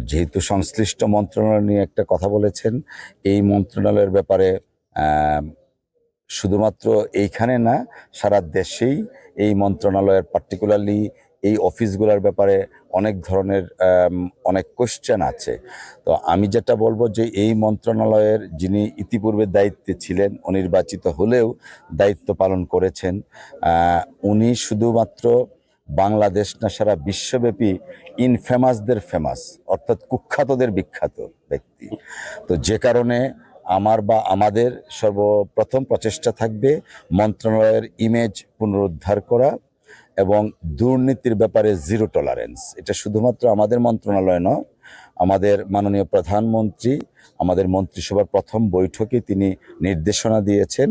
যেহেতু সংশ্লিষ্ট মন্ত্রণালয় নিয়ে একটা কথা বলেছেন, এই মন্ত্রণালয়ের ব্যাপারে আহ, শুধুমাত্র এইখানে না, সারা দেশেই এই মন্ত্রণালয়ের পার্টিকুলারলি এই অফিসগুলোর ব্যাপারে অনেক ধরনের অনেক কোশ্চেন আছে। তো আমি যেটা বলবো যে এই মন্ত্রণালয়ের যিনি ইতিপূর্বে দায়িত্বে ছিলেন, অনির্বাচিত হলেও দায়িত্ব পালন করেছেন, উনি শুধুমাত্র বাংলাদেশ না, সারা বিশ্বব্যাপী ইনফেমাসদের ফেমাস, অর্থাৎ কুখ্যাতদের বিখ্যাত ব্যক্তি। তো যে কারণে আমার বা আমাদের সর্বপ্রথম প্রচেষ্টা থাকবে মন্ত্রণালয়ের ইমেজ পুনরুদ্ধার করা এবং দুর্নীতির ব্যাপারে জিরো টলারেন্স। এটা শুধুমাত্র আমাদের মন্ত্রণালয় নয়, আমাদের মাননীয় প্রধানমন্ত্রী আমাদের মন্ত্রিসভার প্রথম বৈঠকে তিনি নির্দেশনা দিয়েছেন,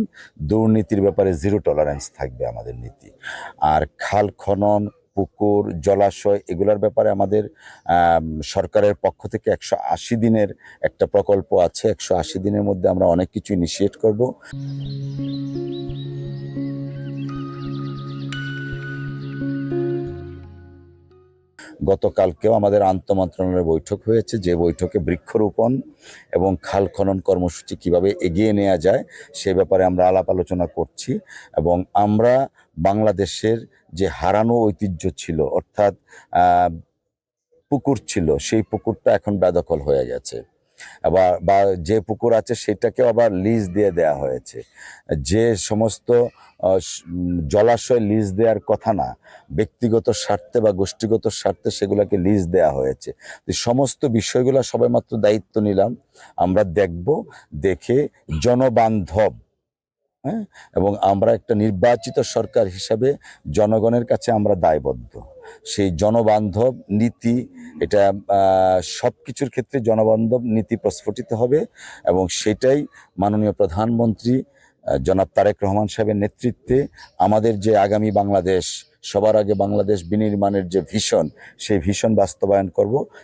দুর্নীতির ব্যাপারে জিরো টলারেন্স থাকবে আমাদের নীতি। আর খাল খনন, পুকুর, জলাশয় এগুলোর ব্যাপারে আমাদের সরকারের পক্ষ থেকে 180 দিনের একটা প্রকল্প আছে। 180 দিনের মধ্যে আমরা অনেক কিছু ইনিশিয়েট করব। গতকালকেও আমাদের আন্তঃমন্ত্রণালয়ের বৈঠক হয়েছে, যে বৈঠকে বৃক্ষরোপণ এবং খাল খনন কর্মসূচি কিভাবে এগিয়ে নেওয়া যায় সে ব্যাপারে আমরা আলাপ আলোচনা করছি। এবং আমরা বাংলাদেশের যে হারানো ঐতিহ্য ছিল, অর্থাৎ পুকুর ছিল, সেই পুকুরটা এখন বেদখল হয়ে গেছে। আবার বা যে পুকুর আছে সেটাকেও আবার লিজ দিয়ে দেয়া হয়েছে। যে সমস্ত জলাশয় লিজ দেওয়ার কথা না, ব্যক্তিগত স্বার্থে বা গোষ্ঠীগত স্বার্থে সেগুলোকে লিজ দেয়া হয়েছে। সমস্ত বিষয়গুলো সবাই মাত্র দায়িত্ব নিলাম, আমরা দেখব, দেখে জনবান্ধব, হ্যাঁ, এবং আমরা একটা নির্বাচিত সরকার হিসাবে জনগণের কাছে আমরা দায়বদ্ধ। সেই জনবান্ধব নীতি, এটা সব কিছুর ক্ষেত্রে জনবান্ধব নীতি প্রস্ফুটিত হবে এবং সেটাই মাননীয় প্রধানমন্ত্রী জনাব তারেক রহমান সাহেবের নেতৃত্বে আমাদের যে আগামী বাংলাদেশ, সবার আগে বাংলাদেশ বিনির্মাণের যে ভিশন, সেই ভিশন বাস্তবায়ন করব।